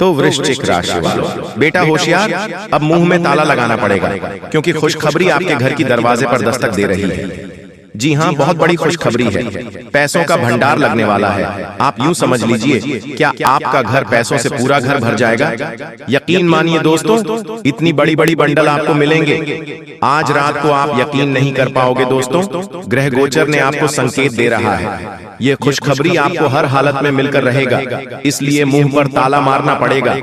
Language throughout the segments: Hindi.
तो वृश्चिक राशि वालों, बेटा होशियार, अब मुंह में ताला लगाना पड़ेगा क्योंकि खुशखबरी आपके घर की दरवाजे पर दस्तक दे रही है। जी हाँ, बहुत बड़ी खुशखबरी है। पैसों का भंडार लगने वाला है। आप यूं समझ लीजिए, क्या आपका घर पैसों से पूरा घर भर जाएगा। यकीन मानिए दोस्तों, इतनी बड़ी बड़ी बंडल आपको मिलेंगे। आज रात को आप यकीन नहीं कर पाओगे दोस्तों। ग्रह गोचर ने आपको संकेत दे रहा है। ये खुशखबरी आपको हर हालत में मिलकर रहेगा, इसलिए मुंह पर ताला मारना पड़ेगा।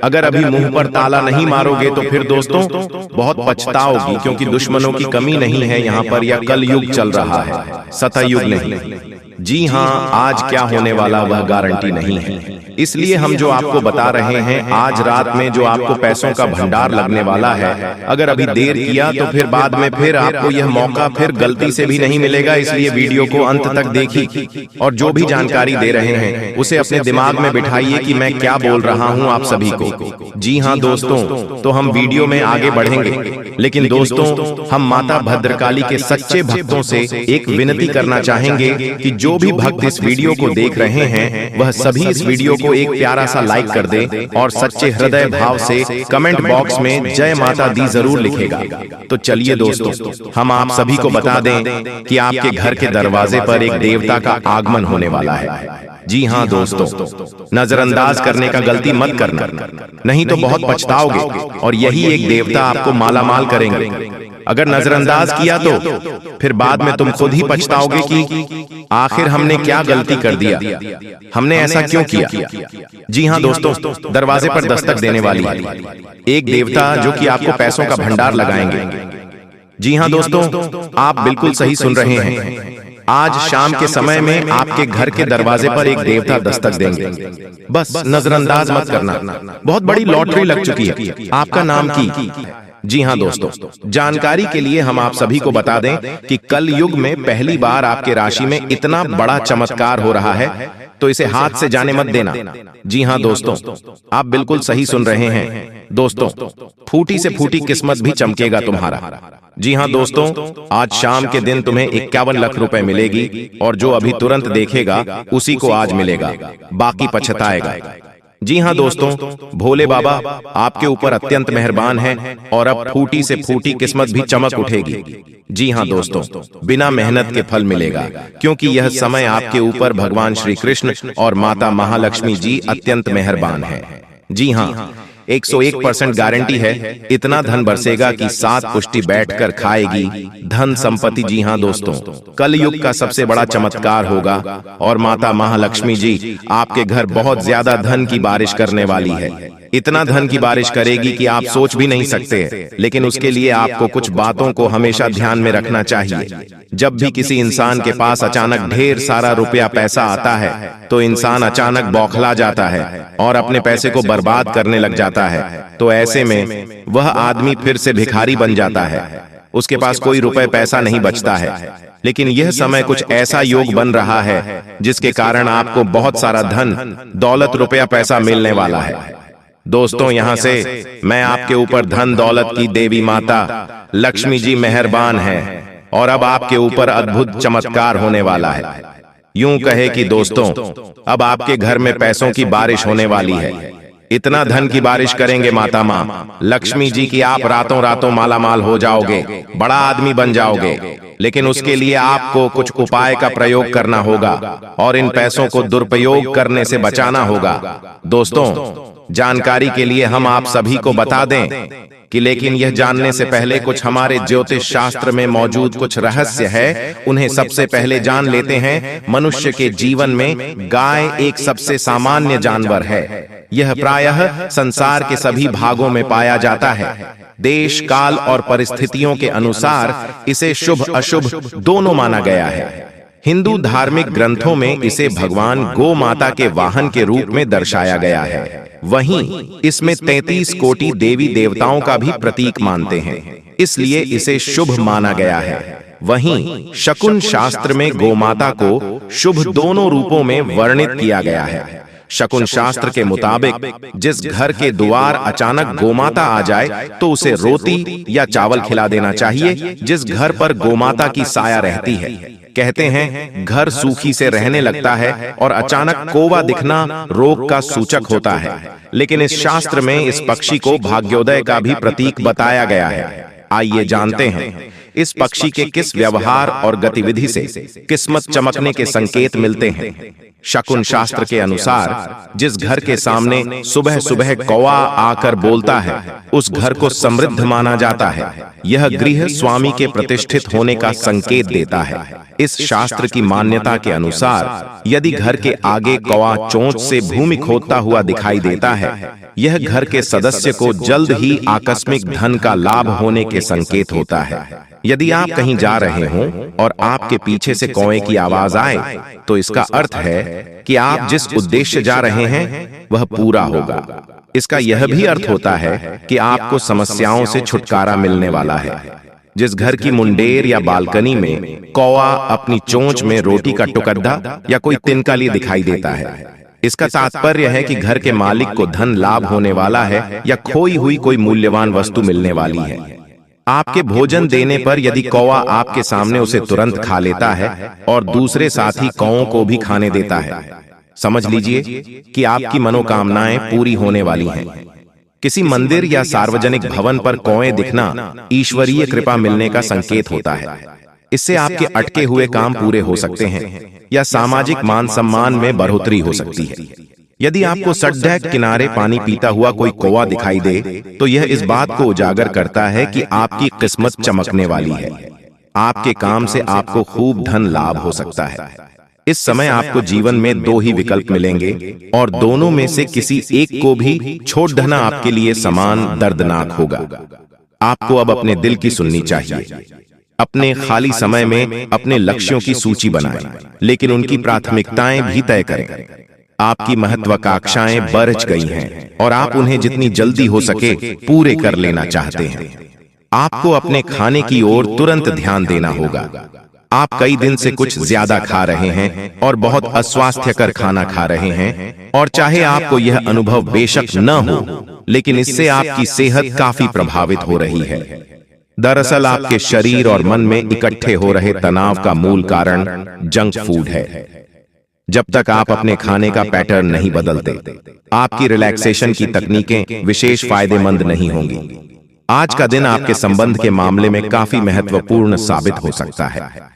अगर अभी मुंह पर ताला नहीं मारोगे तो फिर दोस्तों बहुत पछताओगी, क्योंकि दुश्मनों की कमी नहीं है यहाँ पर। यह कल युग चल रहा है, सतयुग नहीं। जी हाँ, आज क्या होने वाला वह गारंटी नहीं है, इसलिए हम जो आपको बता रहे हैं, आज रात में जो आपको पैसों का भंडार लगने वाला है, अगर अभी देर किया तो फिर बाद में फिर आपको यह मौका फिर गलती से भी नहीं मिलेगा। इसलिए वीडियो को अंत तक देखिए और जो भी जानकारी दे रहे हैं उसे अपने दिमाग में बिठाइए कि मैं क्या बोल रहा हूं आप सभी को। जी हाँ दोस्तों, तो हम वीडियो में आगे बढ़ेंगे, लेकिन दोस्तों हम माता भद्रकाली के सच्चे भक्तों से एक विनती करना चाहेंगे कि जो भी भक्त इस वीडियो को देख रहे हैं वह सभी इस वीडियो को एक प्यारा सा लाइक कर दे और सच्चे हृदय भाव से कमेंट बॉक्स में जय माता दी जरूर लिखेगा। तो चलिए दोस्तों, हम आप सभी को बता दें कि आपके घर के दरवाजे पर एक देवता का आगमन होने वाला है। जी हाँ दोस्तों, नजरअंदाज करने का गलती मत करना, नहीं तो बहुत पछताओगे और यही एक देवता आपको मालामाल करेंगे। अगर नजरअंदाज किया तो फिर बाद में तुम खुद ही पछताओगे कि आखिर हमने क्या गलती कर दिया, हमने ऐसा क्यों किया। जी हाँ दोस्तों, दरवाजे पर दस्तक देने वाली एक देवता जो कि आपको पैसों का भंडार लगाएंगे। जी हाँ दोस्तों, आप बिल्कुल सही सुन रहे हैं। आज शाम के समय में आपके घर के दरवाजे पर एक देवता दस्तक देंगे। बस नजरअंदाज मत करना, बहुत बड़ी लॉटरी लग चुकी है। आपका नाम की। जी हाँ दोस्तों, जानकारी के लिए हम आप सभी को बता दें कि कल युग में पहली बार आपके राशि में इतना बड़ा चमत्कार हो रहा है, तो इसे हाथ से जाने मत देना। जी हाँ दोस्तों, आप बिल्कुल सही सुन रहे हैं दोस्तों, फूटी से फूटी किस्मत भी चमकेगा तुम्हारा। जी हाँ दोस्तों, आज शाम के दिन तुम्हें 51 लाख रुपए मिलेगी और जो अभी तुरंत देखेगा उसी को आज मिलेगा, बाकी पछताएगा। जी हाँ दोस्तों, भोले बाबा आपके ऊपर अत्यंत मेहरबान हैं और अब फूटी से फूटी किस्मत भी चमक उठेगी। जी हाँ दोस्तों, बिना मेहनत के फल मिलेगा, क्योंकि यह समय आपके ऊपर भगवान श्री कृष्ण और माता महालक्ष्मी जी अत्यंत मेहरबान हैं। जी हाँ, 101% गारंटी है, इतना धन बरसेगा कि 7 पुष्टि बैठकर खाएगी धन संपत्ति। जी हाँ दोस्तों, कल युग का सबसे बड़ा चमत्कार होगा और माता महालक्ष्मी जी आपके घर बहुत ज्यादा धन की बारिश करने वाली है। इतना धन की बारिश करेगी कि आप सोच भी नहीं सकते। लेकिन उसके लिए आपको कुछ बातों को हमेशा ध्यान में रखना चाहिए। जब भी किसी इंसान के पास अचानक ढेर सारा रुपया पैसा आता है तो इंसान अचानक बौखला जाता है और अपने पैसे को बर्बाद करने लग जाता है। तो ऐसे में वह आदमी फिर से भिखारी बन जाता है, उसके पास कोई रुपए पैसा नहीं बचता है। लेकिन यह समय कुछ ऐसा योग बन रहा है जिसके कारण आपको बहुत सारा धन दौलत रुपया पैसा मिलने वाला है। दोस्तों, यहाँ से मैं आपके ऊपर धन दौलत की देवी माता लक्ष्मी जी मेहरबान है और अब आपके ऊपर अद्भुत चमत्कार होने वाला है। यूं कहे कि दोस्तों, अब आपके घर में पैसों की बारिश होने वाली है। इतना धन की बारिश करेंगे माता माँ लक्ष्मी जी की आप रातों रातों मालामाल हो जाओगे, बड़ा आदमी बन जाओगे। लेकिन उसके लिए आपको कुछ उपाय का प्रयोग करना होगा और इन पैसों को दुरुपयोग करने से बचाना होगा। दोस्तों, जानकारी के लिए हम आप सभी को बता दें कि लेकिन यह जानने से पहले कुछ हमारे ज्योतिष शास्त्र में मौजूद कुछ रहस्य है, उन्हें सबसे पहले जान लेते हैं। मनुष्य के जीवन में गाय एक सबसे सामान्य जानवर है। यह प्रायः संसार के सभी भागों में पाया जाता है। देश काल और परिस्थितियों के अनुसार इसे शुभ अशुभ दोनों माना गया है। हिंदू धार्मिक ग्रंथों में इसे भगवान गौ माता के वाहन के रूप में दर्शाया गया है। वहीं इसमें 33 कोटि देवी देवताओं का भी प्रतीक मानते हैं, इसलिए इसे शुभ माना गया है। वहीं शकुन शास्त्र में गोमाता को शुभ दोनों रूपों में वर्णित किया गया है। शकुन शास्त्र के मुताबिक जिस घर के द्वार अचानक गोमाता आ जाए तो उसे रोटी या चावल खिला देना चाहिए। जिस घर पर गोमाता की साया रहती है, कहते हैं घर सूखी से रहने लगता है और अचानक कौवा दिखना रोग का सूचक होता है। लेकिन इस शास्त्र में इस पक्षी को भाग्योदय का भी प्रतीक बताया गया है। आइए जानते हैं इस पक्षी के किस व्यवहार और गतिविधि से किस्मत चमकने के संकेत मिलते हैं। शकुन शास्त्र के अनुसार जिस घर के सामने सुबह सुबह कौवा आकर बोलता है, उस घर को समृद्ध माना जाता है। यह गृह स्वामी के प्रतिष्ठित होने का संकेत देता है। इस शास्त्र की मान्यता के अनुसार यदि घर के आगे कौवा चोंच से भूमि खोदता हुआ दिखाई देता है, यह घर के सदस्य को जल्द ही आकस्मिक धन का लाभ होने के संकेत होता है। यदि आप कहीं जा रहे हों और आपके पीछे से कौवे की आवाज आए, तो इसका अर्थ है कि आप जिस उद्देश्य जा रहे हैं वह पूरा होगा। इसका यह भी अर्थ होता है कि आपको समस्याओं से छुटकारा मिलने वाला है। जिस घर की मुंडेर या बालकनी में कौवा अपनी चोंच में रोटी का टुकड़ा या कोई तिनका लिए दिखाई देता है, इसका तात्पर्य है कि घर के मालिक को धन लाभ होने वाला है या खोई हुई कोई मूल्यवान वस्तु मिलने वाली है। आपके भोजन देने पर यदि कौवा आपके सामने उसे तुरंत खा लेता है और दूसरे साथी कौवों को भी खाने देता है, समझ लीजिए कि आपकी मनोकामनाएं पूरी होने वाली हैं। किसी मंदिर या सार्वजनिक भवन पर कौवे दिखना ईश्वरीय कृपा मिलने का संकेत होता है। इससे आपके अटके हुए काम पूरे हो सकते हैं या सामाजिक मान सम्मान में बढ़ोतरी हो सकती है। यदि आपको सड़क किनारे पानी पीता हुआ कोई कौवा दिखाई दे, तो यह इस बात को उजागर करता है कि आपकी किस्मत चमकने वाली है। आपके काम से आपको खूब धन लाभ हो सकता है। इस समय आपको जीवन में दो ही विकल्प मिलेंगे और दोनों में से किसी एक को भी छोड़ देना आपके लिए समान दर्दनाक होगा। आपको अब अपने दिल की सुननी चाहिए। अपने खाली समय में अपने लक्ष्यों की सूची बनाएं, लेकिन उनकी प्राथमिकताएं भी तय करें। आपकी महत्वाकांक्षाएं बढ़ गई हैं और आप उन्हें जितनी जल्दी हो सके पूरे कर लेना चाहते हैं। आपको अपने खाने की ओर तुरंत ध्यान देना होगा। आप कई दिन से कुछ ज्यादा खा रहे हैं और बहुत अस्वास्थ्यकर खाना खा रहे हैं, और चाहे आपको यह अनुभव बेशक न हो, लेकिन इससे आपकी सेहत काफी प्रभावित हो रही है। दरअसल आपके शरीर और मन में इकट्ठे हो रहे तनाव का मूल कारण जंक फूड है। जब तक आप अपने खाने का पैटर्न नहीं बदलते, आपकी रिलैक्सेशन की तकनीकें विशेष फायदेमंद नहीं होंगी। आज का दिन आपके संबंध के मामले में काफी महत्वपूर्ण साबित हो सकता है।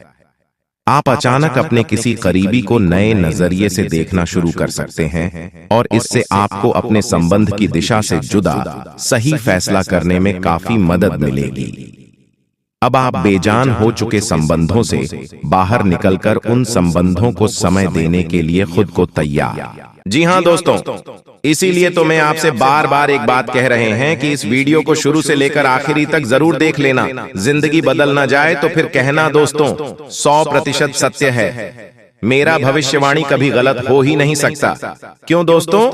आप अचानक अपने किसी करीबी को नए नजरिए से देखना शुरू कर सकते हैं और इससे आपको अपने संबंध की दिशा से जुदा सही फैसला करने में काफी मदद मिलेगी। अब आप बेजान हो चुके संबंधों से बाहर निकलकर उन संबंधों को समय देने के लिए खुद को तैयार। जी हाँ दोस्तों, इसीलिए तो मैं आपसे बार बार एक बात कह रहे हैं कि इस वीडियो को शुरू से लेकर आखिरी तक जरूर देख लेना। जिंदगी बदल ना जाए तो फिर कहना दोस्तों 100% सत्य है। मेरा भविष्यवाणी कभी गलत हो ही नहीं सकता। क्यों दोस्तों?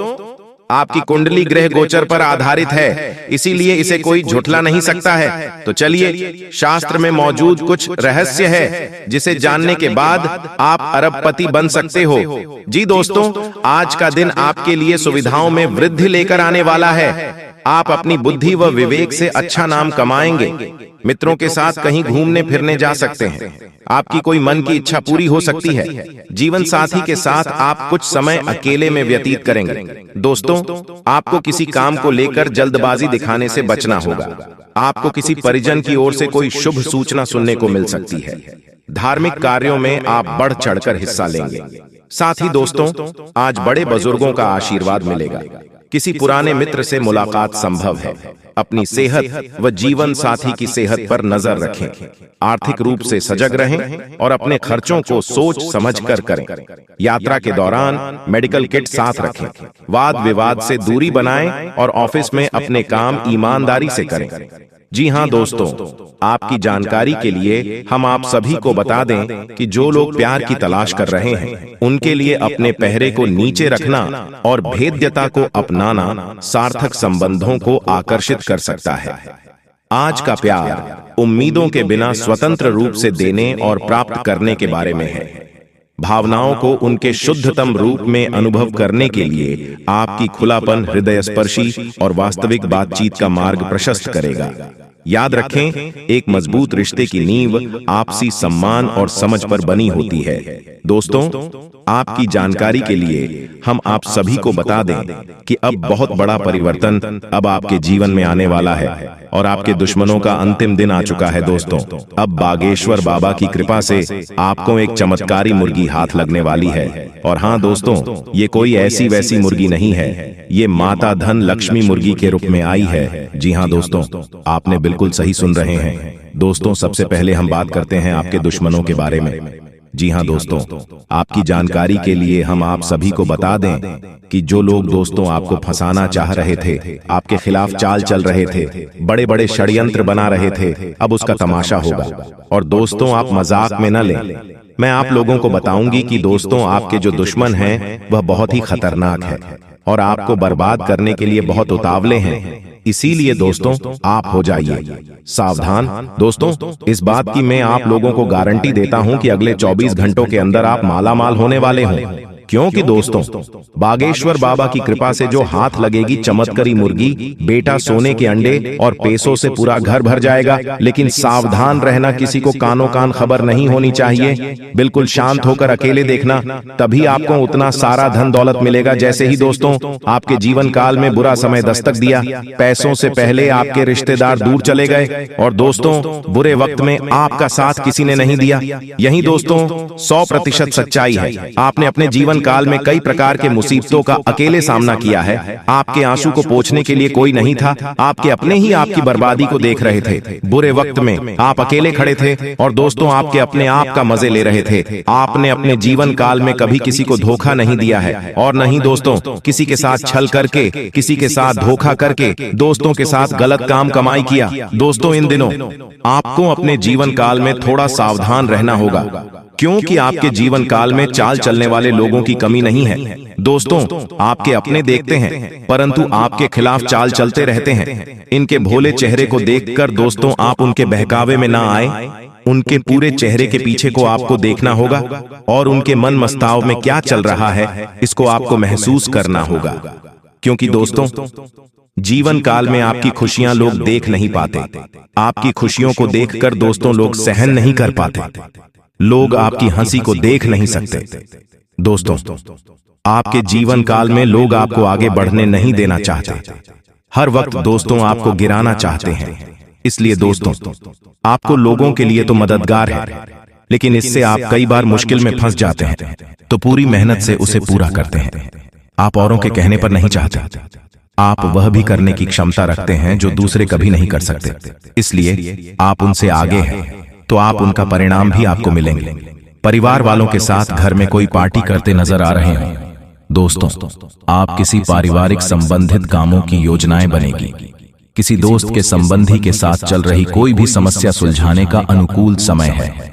आपकी कुंडली ग्रह गोचर पर आधारित है, इसीलिए इसे कोई झुठला नहीं सकता है। तो चलिए, शास्त्र में मौजूद कुछ रहस्य है जिसे जानने के बाद आप अरबपति बन सकते हो। जी दोस्तों, आज का दिन आपके लिए सुविधाओं में वृद्धि लेकर आने वाला है। आप अपनी बुद्धि व विवेक से अच्छा नाम कमाएंगे। मित्रों के साथ कहीं घूमने फिरने जा सकते हैं। आपकी कोई मन की इच्छा पूरी हो सकती है। जीवन साथी के साथ आप कुछ समय अकेले में व्यतीत करेंगे। दोस्तों, आपको किसी काम को लेकर जल्दबाजी दिखाने से बचना होगा। आपको किसी परिजन की ओर से कोई शुभ सूचना सुनने को मिल सकती है। धार्मिक कार्यों में आप बढ़ चढ़कर हिस्सा लेंगे। साथ ही दोस्तों, आज बड़े बुजुर्गों का आशीर्वाद मिलेगा। किसी पुराने मित्र से मुलाकात संभव है। अपनी सेहत व जीवन साथी की सेहत पर नजर रखें। आर्थिक रूप से सजग रहें और अपने खर्चों को सोच समझकर करें। यात्रा के दौरान मेडिकल किट साथ रखें। वाद विवाद से दूरी बनाएं और ऑफिस में अपने काम ईमानदारी से करें। जी हाँ दोस्तों, आपकी जानकारी के लिए हम आप सभी को बता दें कि जो लोग प्यार की तलाश कर रहे हैं, उनके लिए अपने पहरे को नीचे रखना और भेद्यता को अपनाना सार्थक संबंधों को आकर्षित कर सकता है। आज का प्यार उम्मीदों के बिना स्वतंत्र रूप से देने और प्राप्त करने के बारे में है। भावनाओं को उनके शुद्धतम रूप में अनुभव करने के लिए आपकी खुलापन हृदय स्पर्शी और वास्तविक बातचीत का मार्ग प्रशस्त करेगा। याद रखें, एक मजबूत रिश्ते की नींव आपसी सम्मान और समझ पर बनी होती है। दोस्तों, आपकी जानकारी के लिए हम आप सभी को बता दें कि अब बहुत बड़ा परिवर्तन अब आपके जीवन में आने वाला है और आपके दुश्मनों का अंतिम दिन आ चुका है। दोस्तों, अब बागेश्वर बाबा की कृपा से आपको एक चमत्कारी मुर्गी हाथ लगने वाली है। और हाँ दोस्तों, ये कोई ऐसी वैसी मुर्गी नहीं है, ये माता धन लक्ष्मी मुर्गी के रूप में आई है। जी हाँ दोस्तों, आपने बिल्कुल सही सुन रहे हैं। दोस्तों, सबसे पहले हम बात करते हैं आपके दुश्मनों के बारे में। जी हाँ दोस्तों, आपकी जानकारी के लिए हम आप सभी को बता दें कि जो लोग दोस्तों आपको फंसाना चाह रहे थे, आपके खिलाफ चाल चल रहे थे, बड़े बड़े षड्यंत्र बना रहे थे, अब उसका तमाशा होगा। और दोस्तों, आप मजाक में न लें। मैं आप लोगों को बताऊंगी कि दोस्तों, आपके जो दुश्मन हैं वह बहुत ही खतरनाक है और आपको बर्बाद करने के लिए बहुत उतावले हैं। इसीलिए दोस्तों, आप हो जाइए सावधान। दोस्तों, इस बात की मैं आप लोगों को गारंटी देता हूं कि अगले 24 घंटों के अंदर आप मालामाल होने वाले हों, क्योंकि दोस्तों, बागेश्वर बाबा की कृपा से जो हाथ लगेगी चमत्कारी मुर्गी, बेटा सोने के अंडे और पैसों से पूरा घर भर जाएगा। लेकिन सावधान रहना, किसी को कानों कान खबर नहीं होनी चाहिए। बिल्कुल शांत होकर अकेले देखना, तभी आपको उतना सारा धन दौलत मिलेगा। जैसे ही दोस्तों आपके जीवन काल में बुरा समय दस्तक दिया, पैसों से पहले आपके रिश्तेदार दूर चले गए और दोस्तों बुरे वक्त में आपका साथ किसी ने नहीं दिया। यही दोस्तों 100% सच्चाई है। आपने अपने जीवन काल में कई प्रकार के मुसीबतों का अकेले सामना किया है। आपके आंसू को पोंछने के लिए कोई नहीं था, आपके अपने ही आपकी बर्बादी को देख रहे थे। बुरे वक्त में आप अकेले खड़े थे और दोस्तों आपके अपने आप का मजे ले रहे थे। आपने अपने जीवन काल में कभी किसी को धोखा नहीं दिया है और नहीं दोस्तों किसी के साथ छल करके, किसी के साथ धोखा करके, दोस्तों के साथ गलत काम कमाई किया। दोस्तों, इन दिनों आपको अपने जीवन काल में थोड़ा सावधान रहना होगा, क्योंकि आपके जीवन काल में चाल चलने वाले लोगों की कमी नहीं है। दोस्तों, आपके अपने देखते हैं परंतु आपके खिलाफ चाल चलते रहते हैं। इनके भोले चेहरे को देखकर दोस्तों आप उनके बहकावे में ना आए। उनके पूरे चेहरे के पीछे को आपको देखना होगा और उनके मन मस्ताव में क्या चल रहा है इसको आपको महसूस करना होगा। क्योंकि दोस्तों, जीवन काल में आपकी खुशियां लोग देख नहीं पाते। आपकी खुशियों को देखकर दोस्तों लोग सहन नहीं कर पाते। लोग आपकी हंसी को देख नहीं सकते। दोस्तों, आपके जीवन काल में लोग आपको आगे बढ़ने नहीं देना चाहते। हर वक्त दोस्तों आपको गिराना चाहते हैं। इसलिए दोस्तों, आपको लोगों के लिए तो मददगार है, लेकिन इससे आप कई बार मुश्किल में फंस जाते हैं, तो पूरी मेहनत से उसे पूरा करते हैं। आप औरों के कहने पर नहीं चाहते। आप वह भी करने की क्षमता रखते हैं जो दूसरे कभी नहीं कर सकते। इसलिए आप उनसे आगे हैं, तो आप उनका परिणाम भी आपको मिलेंगे। परिवार वालों के साथ घर में कोई पार्टी करते नजर आ रहे हैं। दोस्तों, आप किसी पारिवारिक संबंधित कामों की योजनाएं बनेगी। किसी दोस्त के संबंधी के साथ चल रही कोई भी समस्या सुलझाने का अनुकूल समय है।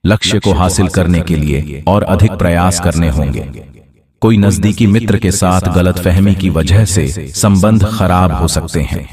लक्ष्य को हासिल करने के लिए और अधिक प्रयास करने होंगे। कोई नजदीकी मित्र के साथ गलतफहमी की वजह से संबंध खराब हो सकते हैं।